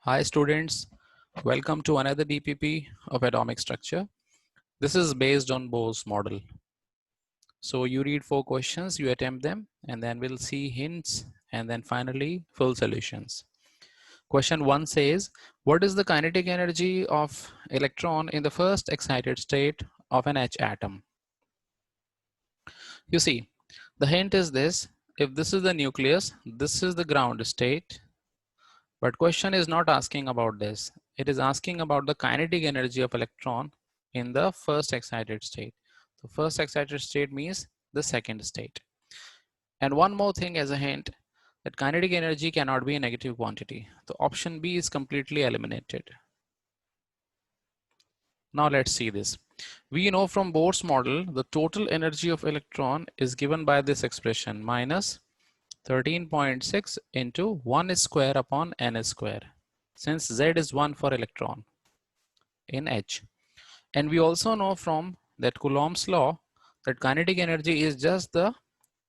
Hi students, welcome to another DPP of atomic structure. This is based on Bohr's model. So you read 4 questions, you attempt them, and then we'll see hints and then finally full solutions. Question 1 says, what is the kinetic energy of electron in the first excited state of an H atom? You see, the hint is this: if this is the nucleus, this is the ground state. But question is not asking about this. It is asking about the kinetic energy of electron in the first excited state. The first excited state means the second state. And one more thing as a hint, that kinetic energy cannot be a negative quantity. The option B is completely eliminated. Now let's see this. We know from Bohr's model, the total energy of electron is given by this expression, minus 13.6 into 1 square upon n square, since Z is 1 for electron in H. And we also know from that Coulomb's law that kinetic energy is just the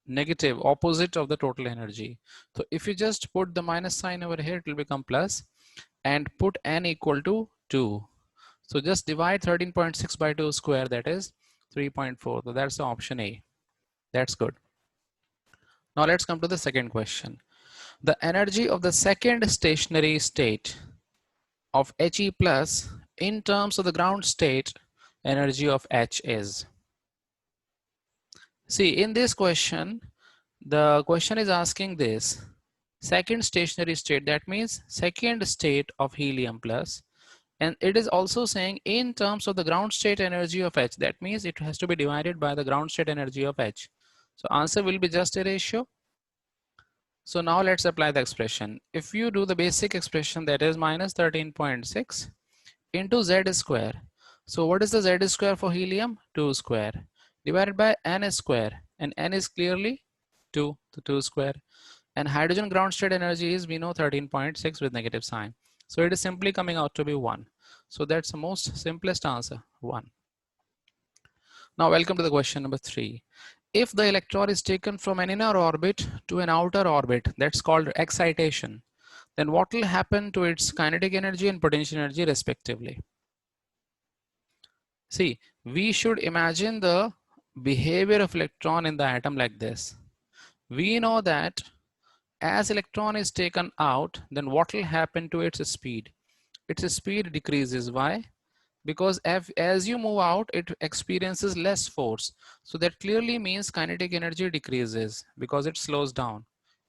negative opposite of the total energy. So if you just put the minus sign over here, it will become plus, and put n equal to 2. So just divide 13.6 by 2 square, that is 3.4. So that's the option A. That's good. Now let's come to the second question. The energy of the second stationary state of He plus in terms of the ground state energy of H is. See, in this question, the question is asking this: second stationary state, that means second state of helium plus, and it is also saying in terms of the ground state energy of H, that means it has to be divided by the ground state energy of H. So answer will be just a ratio. So now let's apply the expression. If you do the basic expression, that is minus 13.6 into Z square. So what is the Z square for helium? 2 square divided by n square, and n is clearly 2, the 2 square. And hydrogen ground state energy is, we know, 13.6 with negative sign. So it is simply coming out to be 1. So that's the most simplest answer, 1. Now welcome to the question number 3. If the electron is taken from an inner orbit to an outer orbit, that's called excitation, then what will happen to its kinetic energy and potential energy respectively? See, we should imagine the behavior of electron in the atom like this. We know that as electron is taken out, then what will happen to its speed? Its speed decreases. Why? Because as you move out, it experiences less force. So that clearly means kinetic energy decreases because it slows down.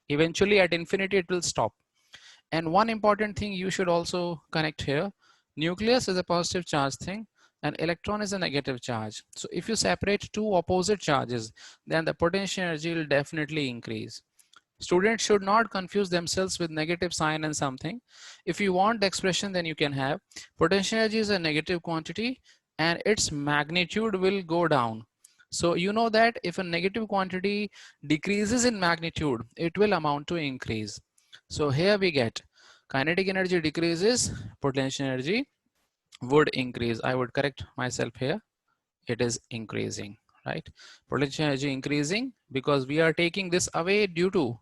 Eventually at infinity, it will stop. And one important thing you should also connect here, nucleus is a positive charge thing and electron is a negative charge. So if you separate two opposite charges, then the potential energy will definitely increase. Students should not confuse themselves with negative sign and something. If you want the expression, then you can have potential energy is a negative quantity and its magnitude will go down. So you know that if a negative quantity decreases in magnitude, it will amount to increase. So here we get kinetic energy decreases, potential energy would increase. I would correct myself here. It is increasing, right? Potential energy increasing because we are taking this away due to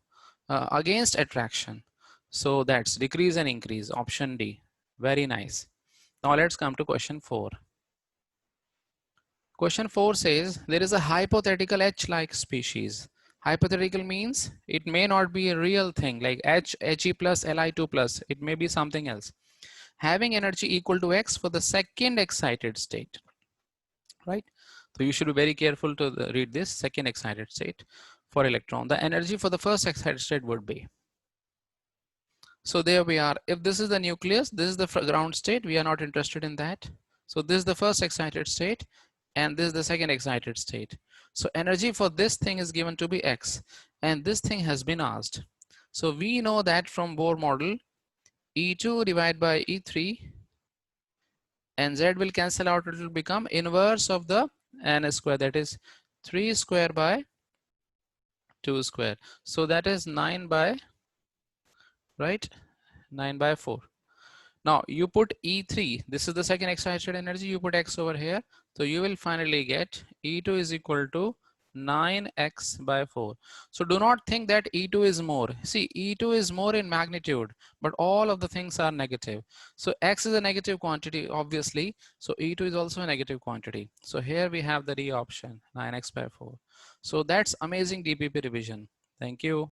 against attraction. So that's decrease and increase, option D. Very nice. Now let's come to question 4. Question 4 says there is a hypothetical H-like species. Hypothetical means it may not be a real thing like H, He plus, Li2 plus. It may be something else. Having energy equal to X for the second excited state, right? So you should be very careful to read this second excited state for electron. The energy for the first excited state would be. So there we are. If this is the nucleus, this is the ground state. We are not interested in that. So this is the first excited state and this is the second excited state. So energy for this thing is given to be X and this thing has been asked. So we know that from Bohr model, E2 divided by E3 and Z will cancel out. It will become inverse of the n square, that is 3 square by 2 square. So that is 9 by, right? 9 by 4. Now you put E3, this is the second excited energy, you put X over here. So you will finally get E2 is equal to 9x by 4. So do not think that E2 is more. See, E2 is more in magnitude, but all of the things are negative. So x is a negative quantity, obviously. So E2 is also a negative quantity. So here we have the D option, 9x by 4. So that's amazing DPP revision. Thank you.